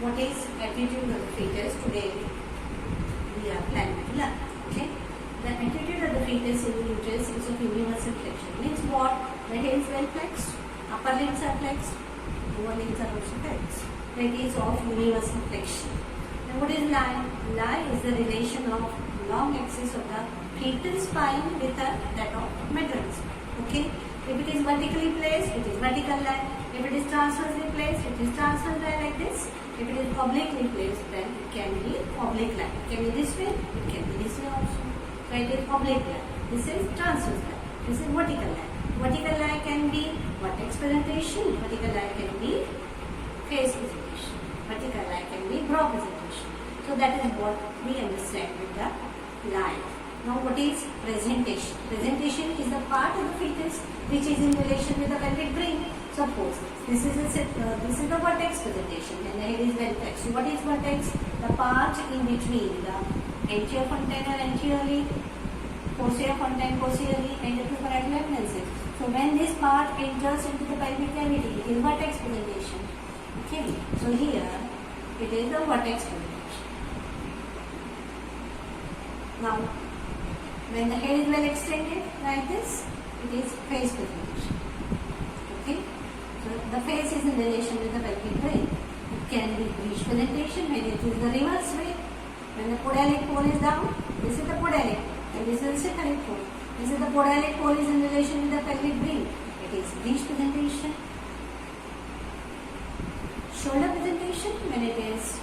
what is attitude of the fetus today we are planning to learn. Okay, the attitude of the fetus in the uterus is of universal flexion. Means what? The head is well flexed, upper limbs are flexed, lower limbs are also flexed. That is of universal flexion. Now what is lie? Lie is the relation of long axis of the fetal spine with that of maternal spine. Okay, if it is vertically placed, it is vertical lie. If it is transversely placed, it is transverse lie like this. If it is obliquely placed, then it can be oblique line. It can be this way, it can be this way also. So it is oblique line. This is transverse line. This is vertical line. Vertical line can be vertex presentation. Vertical line can be face presentation. Vertical line can be brow presentation. So that is what we understand with the line. Now what is presentation? Presentation is the part of the fetus which is in relation with the pelvic brain. Suppose this is the vertex presentation and the head is well flexed. So what is vertex? The part in between the anterior fontanelle anteriorly, posterior fontanelle posteriorly, and the parietal eminences. So when this part enters into the pelvic cavity, it is vertex presentation. Okay. So here it is the vertex presentation. Now when the head is well extended like this, it is face presentation. Okay. So the face is in relation with the pelvic brain. It can be breech presentation when it is the reverse way. When the podalic pole is down, this is the podalic pole and this is the cephalic pole. This is the podalic pole is in relation with the pelvic brain. It is breech presentation. Shoulder presentation when it is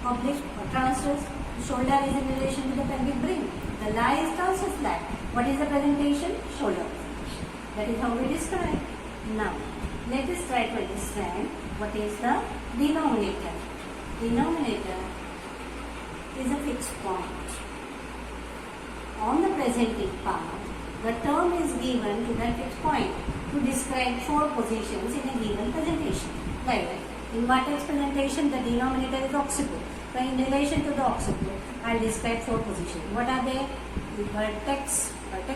oblique or transverse. Shoulder is in relation with the pelvic brain. The lie is transverse lie. What is the presentation? Shoulder presentation. That is how we describe. Now, let us try to understand what is the denominator. Denominator is a fixed point. On the presenting part, the term is given to that fixed point to describe four positions in a given presentation. Like in vertex presentation, the denominator is occiput. So in relation to the occiput, I will describe four positions. What are they? Vertex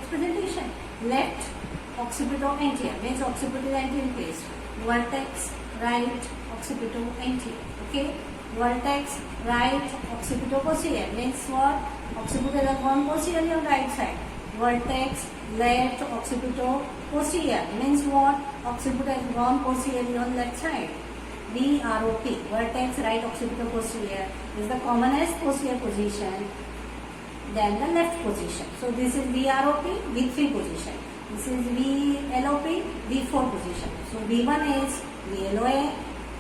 presentation. Left occipito-anterior means occiput is anterior placed. Vertex right occipito-anterior. Okay. Vertex right occipito-posterior means what? Occiput has gone posteriorly on right side. Vertex left occipito-posterior means what? Occiput has gone posteriorly on left side. VROP, vertex right occipital-posterior, is the commonest posterior position than the left position. So this is VROP, V3 position. This is VLOP, V4 position. So V1 is VLOA,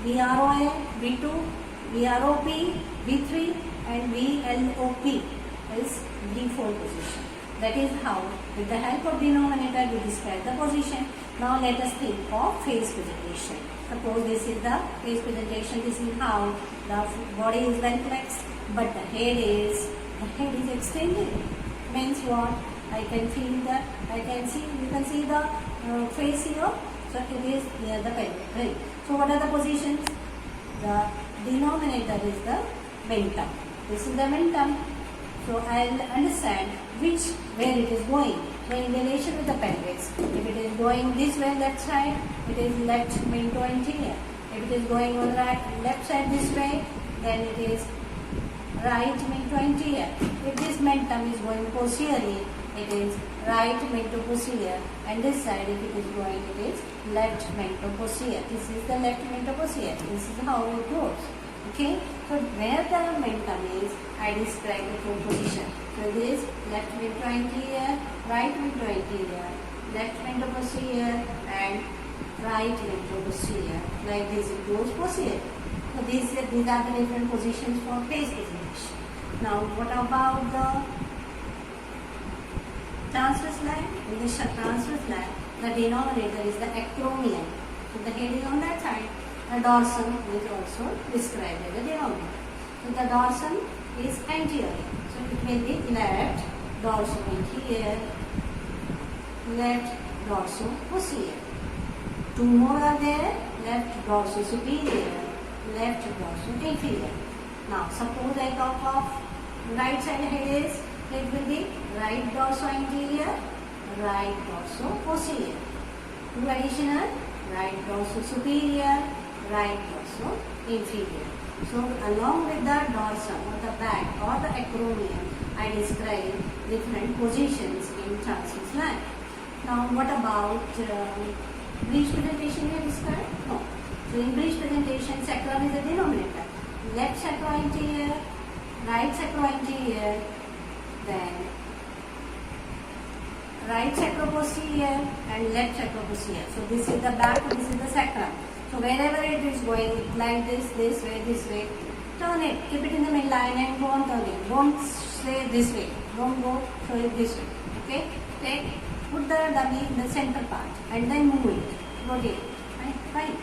VROA, V2, VROP, V3 and VLOP is V4 position. That is how, with the help of denominator, we describe the position. Now let us think of face presentation. Suppose this is the face presentation. This is how the body is well flexed, but the head is extended. Means what? I can feel that. You can see the face here. So it is near the pelvic brain. So what are the positions? The denominator is the mentum. This is the mentum. So I will understand where it is going. So in relation with the pelvis, if it is going this way left side, it is left mento-anterior. If it is going on the left side this way, then it is right mento-anterior. If this mentum is going posteriorly, it is right mento-posterior. And this side, if it is going, it is left mento-posterior. This is the left mento-posterior. This is how it goes. Okay, so where the mentum is, I describe the four positions. So this left mento-anterior, right mento-anterior, left mento-posterior and right mento-posterior. Like this it goes posterior. So these are the different positions for face presentation. Now what about the transverse line? In the transverse line, the denominator is the acromion. So the head is on that side. The dorsum is also described as the denominator. So the dorsum is anterior. So it will be left dorsum anterior, left dorsum posterior. Two more are there, left dorsum superior, left dorsum inferior. Now suppose I talk of right side head is, it will be right dorsum anterior, right dorsum posterior. Two additional, right dorsum superior, right torso inferior. So along with the dorsum or the back or the acromion, I describe different positions in transverse line. Now what about breech presentation we have described? No. So in breech presentation, sacrum is the denominator. Left sacroanterior, right sacroanterior, then right sacroposterior and left sacroposterior. So this is the back, this is the sacrum. So wherever it is going, like this way, turn it, keep it in the midline and go on turning. Don't stay this way, don't go show it this way. Okay? Put the dummy in the center part and then move it, rotate. Fine.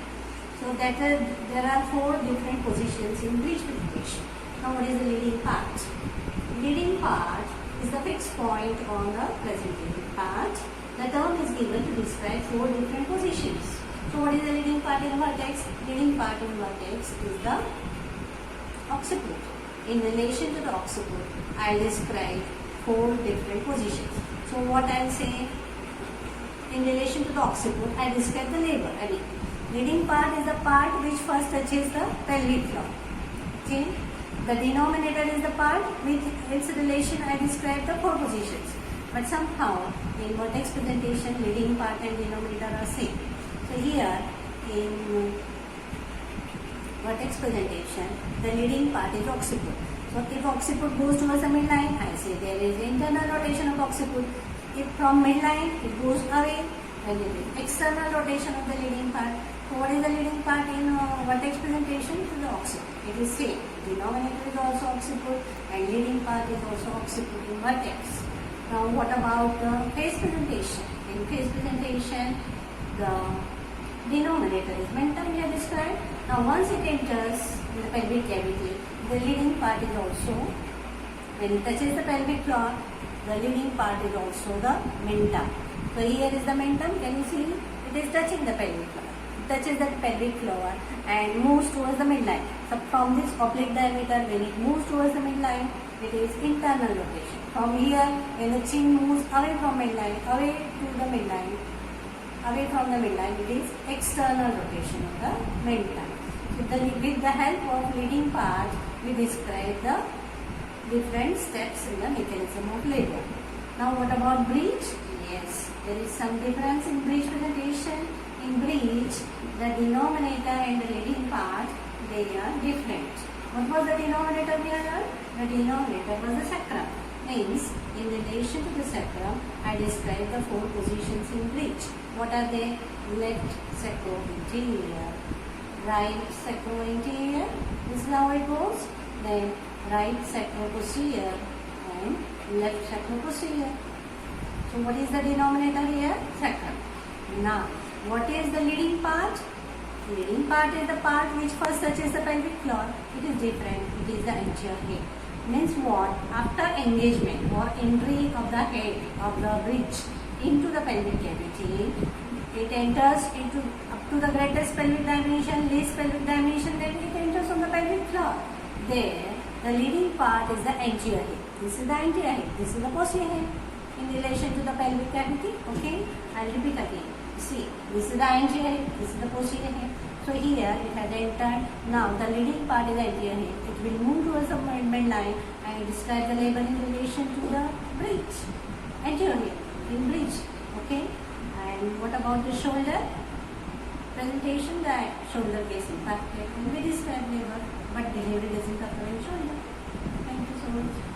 So that there are 4 different positions in breech presentation. Now what is the leading part? Leading part is the fixed point on the presenting part. The term is given to describe 4 different positions. So what is the leading part in vertex? Leading part in vertex is the occiput. In relation to the occiput, I will describe 4 different positions. So what I will say, in relation to the occiput, I describe the labor. Leading part is the part which first touches the pelvic floor. Okay? The denominator is the part with its relation I describe the 4 positions. But somehow in vertex presentation, leading part and denominator are same. So here in vertex presentation, the leading part is occiput. So if occiput goes towards the midline, I say there is internal rotation of occiput. If from midline it goes away, then it is external rotation of the leading part. So what is the leading part in vertex presentation? It is the occiput. It is same. Denominator is also occiput and leading part is also occiput in vertex. Now what about the face presentation? In face presentation, the denominator is mentum we have described. Now once it enters in the pelvic cavity, the leading part is also, when it touches the pelvic floor, the leading part is also the mentum. So here is the mentum, can you see? It is touching the pelvic floor. It touches the pelvic floor and moves towards the midline. So from this oblique diameter, when it moves towards the midline, it is internal rotation. From here, when the chin moves away from midline, away to the midline, away from the midline, it is external rotation of the mentum. With the help of leading part, we describe the different steps in the mechanism of labor. Now what about breech? Yes, there is some difference in breech presentation. In breech, the denominator and the leading part, they are different. What was the denominator we had? The denominator was the sacrum. Means, in relation to the sacrum, I describe the 4 positions in breech. What are they? Left sacrointerior, right sacrointerior, this is how it goes. Then right sacroposterior and left sacroposterior. So what is the denominator here? Sacrum. Now, what is the leading part? Leading part is the part which first touches the pelvic floor. It is different. It is the anterior head. Means what? After engagement or entry of the head of the breech into the pelvic cavity, it enters into up to the greatest pelvic dimension, least pelvic dimension, then it enters on the pelvic floor. There, the leading part is the anterior head. This is the anterior head. This is the posterior head in relation to the pelvic cavity. Okay, I'll repeat again. See, this is the anterior head. This is the posterior head. So here it has entered. Now the leading part is the anterior head. It will move towards the midline and describe the labor in relation to the breech. Anterior head in breech. Okay. And what about the shoulder? Presentation, that shoulder gets impacted and we describe labor, but delivery doesn't occur in shoulder.